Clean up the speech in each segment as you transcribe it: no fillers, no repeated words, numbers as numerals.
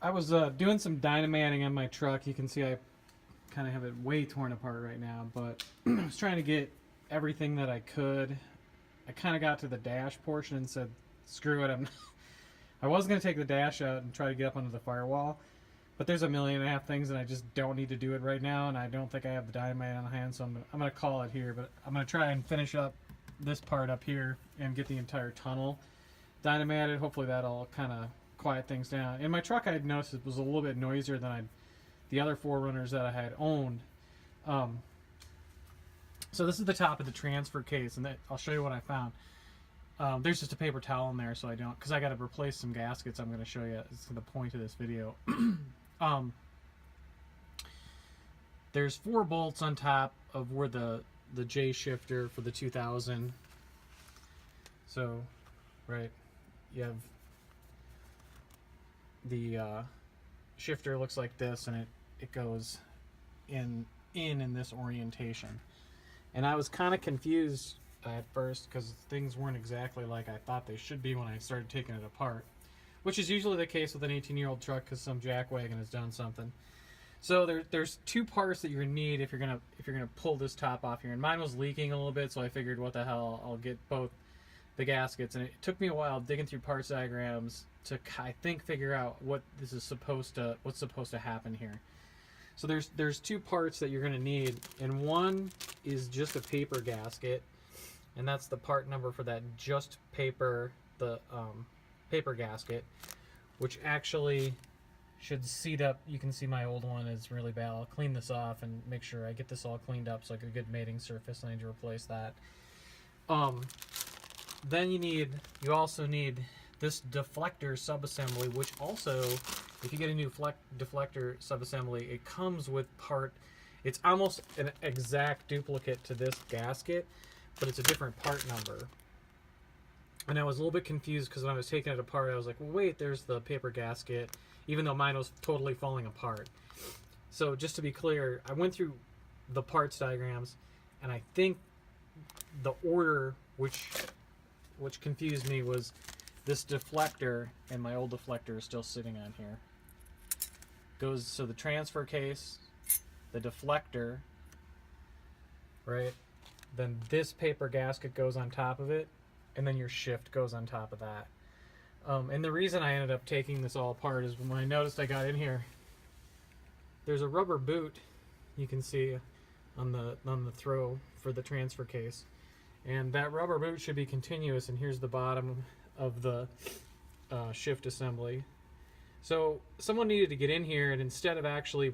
I was doing some dynamating on my truck. You can see I kind of have it way torn apart right now, but I was trying to get everything that I could. I kind of got to the dash portion and said, screw it. I was going to take the dash out and try to get up onto the firewall, but there's 1.5 million things and I just don't need to do it right now, and I don't think I have the dynamite on hand, so I'm going to call it here, but I'm going to try and finish up this part up here and get the entire tunnel dynamited. Hopefully that'll kind of quiet things down. In my truck, I had noticed it was a little bit noisier than the other 4runners that I had owned. So this is the top of the transfer case, and I'll show you what I found. There's just a paper towel in there, so I don't, because I got to replace some gaskets. I'm going to show you. It's the point of this video. There's 4 bolts on top of where the J shifter for the 2000. So, right, you have the shifter looks like this, and it goes in this orientation. And I was kind of confused at first because things weren't exactly like I thought they should be when I started taking it apart, which is usually the case with an 18-year-old truck because some jackwagon has done something. So there's 2 parts that you're gonna need if you're gonna pull this top off here. And mine was leaking a little bit, so I figured, what the hell, I'll get both the gaskets. And it took me a while digging through parts diagrams to, I think, figure out what's supposed to happen here. So there's 2 parts that you're gonna need, and one is just a paper gasket, and that's the part number for that just paper, the paper gasket, which actually should seat up. You can see my old one is really bad. I'll clean this off and make sure I get this all cleaned up so I get a good mating surface. I need to replace that. Then you also need this deflector subassembly, which also, if you get a new deflector subassembly, it comes with it's almost an exact duplicate to this gasket, but it's a different part number. And I was a little bit confused because when I was taking it apart, I was like, well, wait, there's the paper gasket, even though mine was totally falling apart. So just to be clear, I went through the parts diagrams, and I think the order which confused me was this deflector, and my old deflector is still sitting on here. So the transfer case, the deflector, right? Then this paper gasket goes on top of it, and then your shift goes on top of that. And the reason I ended up taking this all apart is when I noticed I got in here, there's a rubber boot you can see on the throw for the transfer case, and that rubber boot should be continuous. And here's the bottom of the shift assembly. So someone needed to get in here, and instead of actually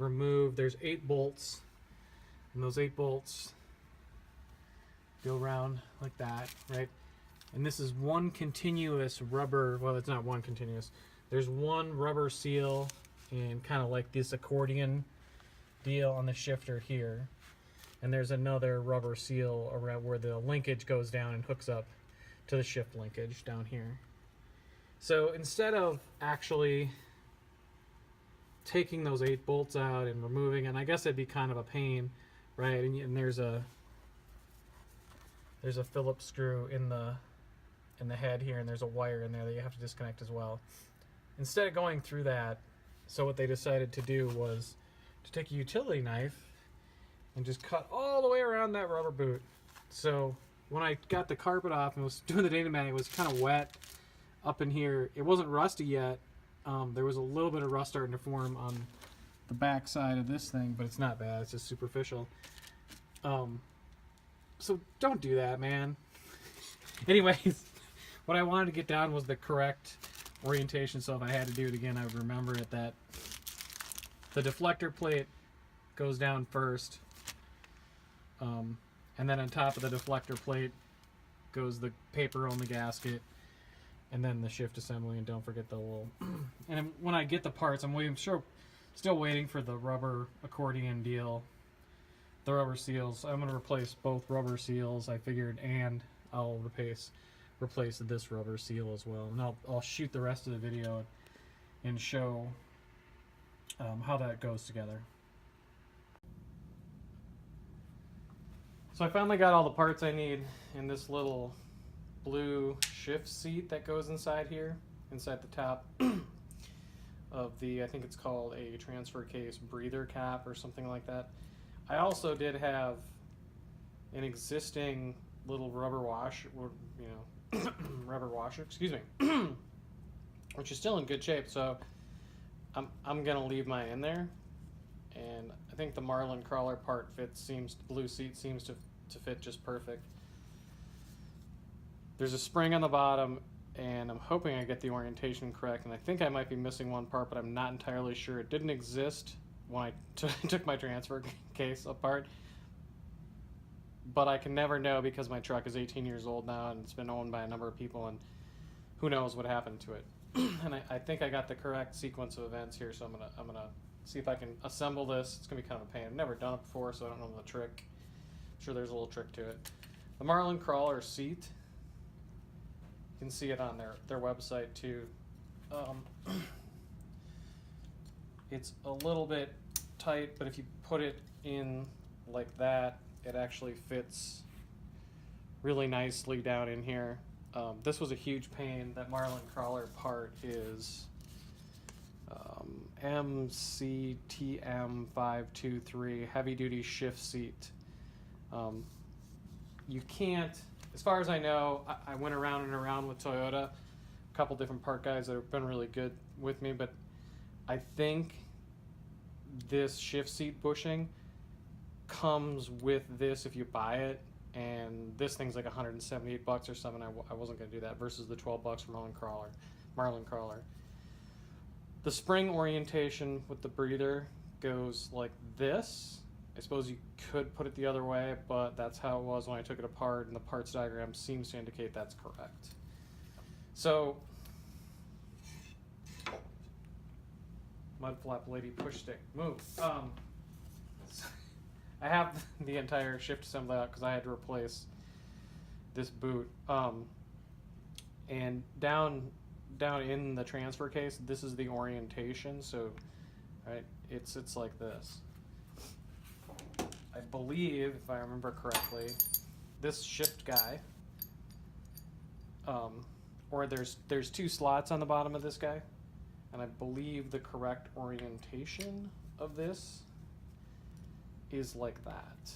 there's 8 bolts, and those 8 bolts go around like that, right? And this is one continuous rubber, well, it's not one continuous. There's one rubber seal and kind of like this accordion deal on the shifter here. And there's another rubber seal around where the linkage goes down and hooks up to the shift linkage down here. So instead of actually taking those 8 bolts out and removing, and I guess it'd be kind of a pain, right? And there's a Phillips screw in the head here, and there's a wire in there that you have to disconnect as well. Instead of going through that, so what they decided to do was to take a utility knife and just cut all the way around that rubber boot. So when I got the carpet off and was doing the dynamiting, it was kind of wet up in here. It wasn't rusty yet. There was a little bit of rust starting to form on the back side of this thing, but it's not bad. It's just superficial. So don't do that, man. Anyways, what I wanted to get down was the correct orientation, so if I had to do it again, I would remember it, that the deflector plate goes down first, and then on top of the deflector plate goes the paper-only gasket, and then the shift assembly, and don't forget the little... And when I get the parts, still waiting for the rubber accordion deal, the rubber seals. I'm going to replace both rubber seals, I figured, and I'll replace this rubber seal as well. And I'll shoot the rest of the video and show how that goes together. So I finally got all the parts I need in this little blue shift seat that goes inside here, inside the top. of the, I think it's called a transfer case breather cap or something like that. I also did have an existing little rubber washer, rubber washer, excuse me, which is still in good shape. So I'm gonna leave mine in there, and I think the Marlin crawler part blue seat seems to fit just perfect. There's a spring on the bottom, and I'm hoping I get the orientation correct, and I think I might be missing one part, but I'm not entirely sure. It didn't exist when I took my transfer case apart, but I can never know because my truck is 18 years old now, and it's been owned by a number of people, and who knows what happened to it. And I think I got the correct sequence of events here, so I'm gonna see if I can assemble this. It's gonna be kind of a pain. I've never done it before, so I don't know the trick. I'm sure there's a little trick to it. The Marlin crawler seat, you can see it on their website too. It's a little bit tight, but if you put it in like that, it actually fits really nicely down in here. This was a huge pain. That Marlin crawler part is MCTM523 heavy duty shift seat. You can't, as far as I know, I went around and around with Toyota, a couple different part guys that have been really good with me, but I think this shift seat bushing comes with this if you buy it, and this thing's like $178 or something. I wasn't going to do that versus the $12 from Marlin crawler. The spring orientation with the breather goes like this. I suppose you could put it the other way, but that's how it was when I took it apart, and the parts diagram seems to indicate that's correct. So, mud flap lady push stick, move. I have the entire shift assembly out because I had to replace this boot. And down in the transfer case, this is the orientation. So, right, it sits like this. I believe, if I remember correctly, this shift guy, or there's two slots on the bottom of this guy, and I believe the correct orientation of this is like that.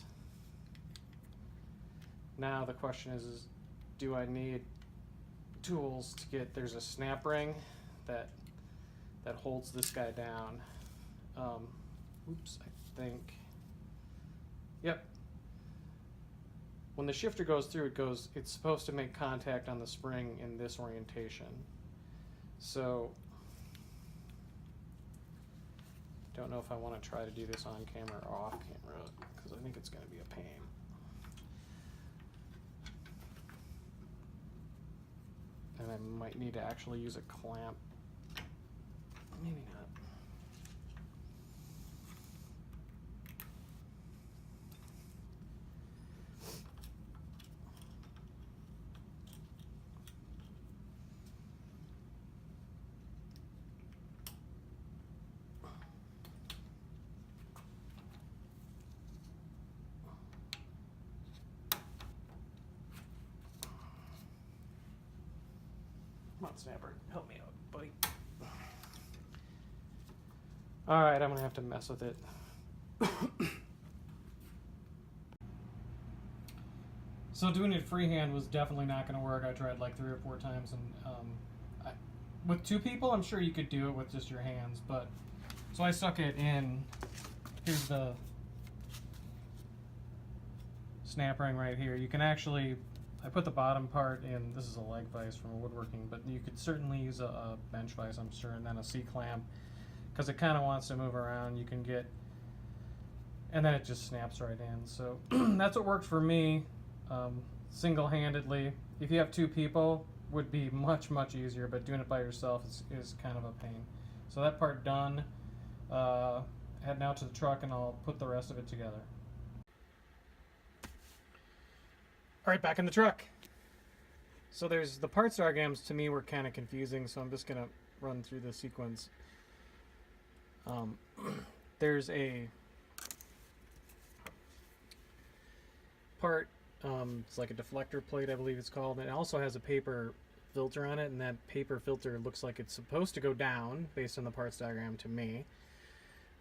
Now the question is do I need tools to get, there's a snap ring that holds this guy down. Oops, I think, yep. When the shifter goes through, it's supposed to make contact on the spring in this orientation. So, don't know if I want to try to do this on camera or off camera, because I think it's going to be a pain. And I might need to actually use a clamp. Maybe not. Come on, Snapper, help me out, buddy. All right, I'm gonna have to mess with it. So doing it freehand was definitely not gonna work. I tried like 3 or 4 times, and with 2 people, I'm sure you could do it with just your hands. But so I stuck it in. Here's the snap ring right here. You can actually, I put the bottom part in, this is a leg vise from woodworking, but you could certainly use a bench vise, I'm sure, and then a C-clamp, because it kind of wants to move around. You can get, and then it just snaps right in. So that's what worked for me, single-handedly. If you have 2 people, would be much, much easier, but doing it by yourself is kind of a pain. So that part done. Heading out to the truck, and I'll put the rest of it together. All right, back in the truck. So there's the parts diagrams to me were kind of confusing, so I'm just gonna run through the sequence. There's a part, it's like a deflector plate, I believe it's called, and it also has a paper filter on it, and that paper filter looks like it's supposed to go down based on the parts diagram to me.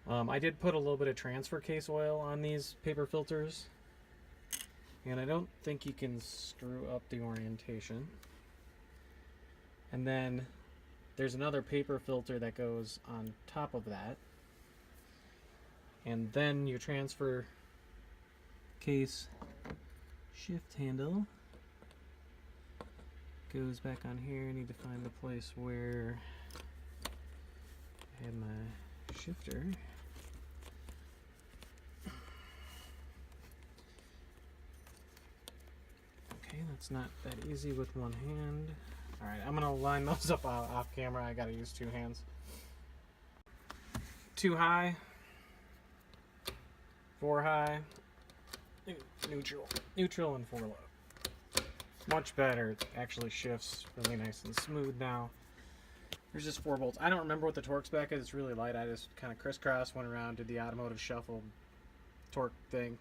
I did put a little bit of transfer case oil on these paper filters, and I don't think you can screw up the orientation. And then there's another paper filter that goes on top of that, and then your transfer case shift handle goes back on here. I need to find the place where I had my shifter. Okay, that's not that easy with one hand. Alright, I'm gonna line those up off camera. I gotta use 2 hands. 2 high, 4 high, neutral, and 4 low. Much better. It actually shifts really nice and smooth now. There's just 4 bolts. I don't remember what the torque spec is. It's really light. I just kind of crisscross, went around, did the automotive shuffle torque thing.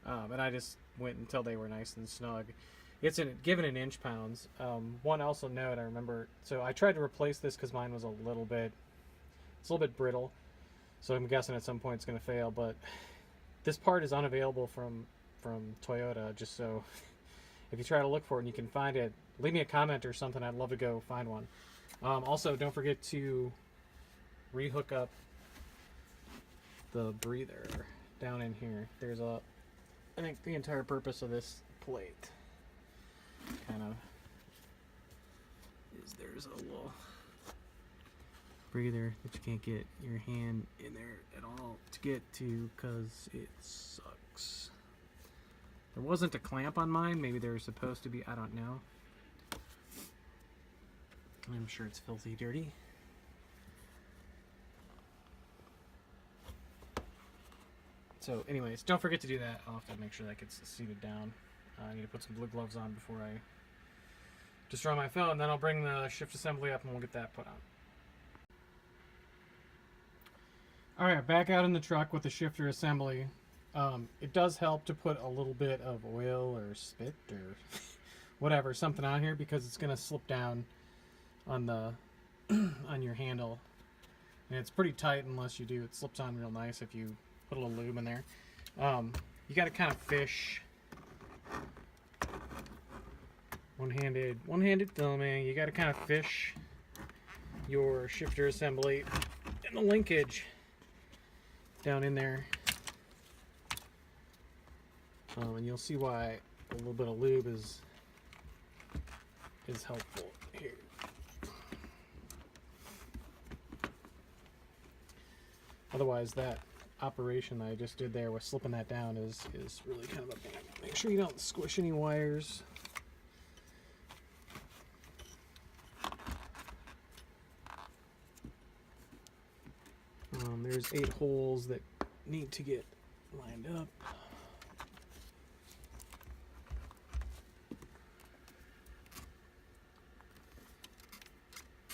And I just went until they were nice and snug. It's given in inch pounds. One also note, I remember, so I tried to replace this because mine was it's a little bit brittle. So I'm guessing at some point it's going to fail, but this part is unavailable from Toyota, just so if you try to look for it and you can find it, leave me a comment or something. I'd love to go find one. Also, don't forget to rehook up the breather down in here. There's I think the entire purpose of this plate kind of is there's a little breather that you can't get your hand in there at all to get to because it sucks. There wasn't a clamp on mine. Maybe there was supposed to be. I don't know. I'm sure it's filthy dirty. So anyways, don't forget to do that. I'll have to make sure that gets seated down. I need to put some blue gloves on before I destroy my phone. Then I'll bring the shift assembly up and we'll get that put on. Alright, back out in the truck with the shifter assembly. It does help to put a little bit of oil or spit or whatever, something on here, because it's going to slip down on the on your handle. And it's pretty tight unless you do. It slips on real nice if you put a little lube in there. You got to kind of fish. One-handed filming. You got to kind of fish your shifter assembly and the linkage down in there. And you'll see why a little bit of lube is helpful here. Otherwise, that operation that I just did there with slipping that down is really kind of a pain. Make sure you don't squish any wires. There's 8 holes that need to get lined up.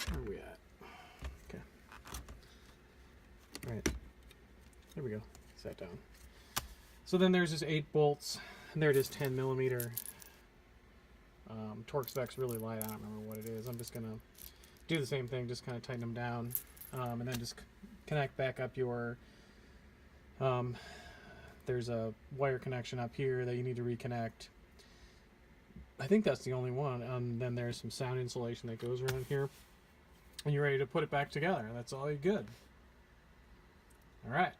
Where are we at? Okay. All right. There we go. Sat down. So then there's just 8 bolts. And there it is, 10 millimeter. Torque spec's really light. I don't remember what it is. I'm just going to do the same thing, just kind of tighten them down. And then just connect back up your... there's a wire connection up here that you need to reconnect. I think that's the only one. And then there's some sound insulation that goes around here. And you're ready to put it back together. That's all you're good. Alright.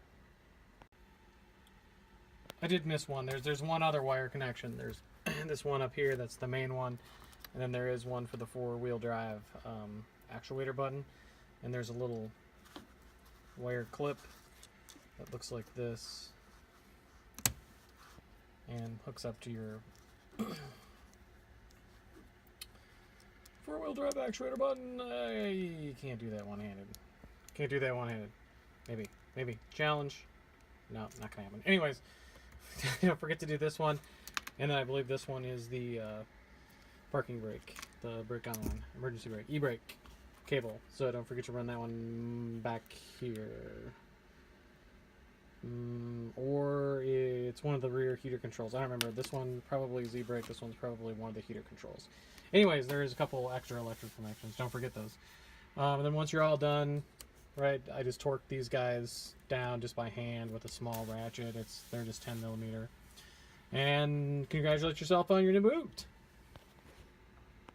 I did miss one. There's one other wire connection. There's this one up here, that's the main one. And then there is one for the 4-wheel drive actuator button. And there's a little wire clip that looks like this. And hooks up to your 4-wheel drive actuator button. You can't do that one-handed. Can't do that one-handed. Maybe. Challenge. No, not gonna happen. Anyways, don't forget to do this one. And then I believe this one is the parking brake. The brake on one. Emergency brake. E-brake cable. So don't forget to run that one back here. or it's one of the rear heater controls. I don't remember. This one probably Z-brake. This one's probably one of the heater controls. Anyways, there is a couple extra electric connections. Don't forget those. And then once you're all done, right, I just torque these guys down just by hand with a small ratchet. They're just 10 millimeter. And congratulate yourself on your new boot.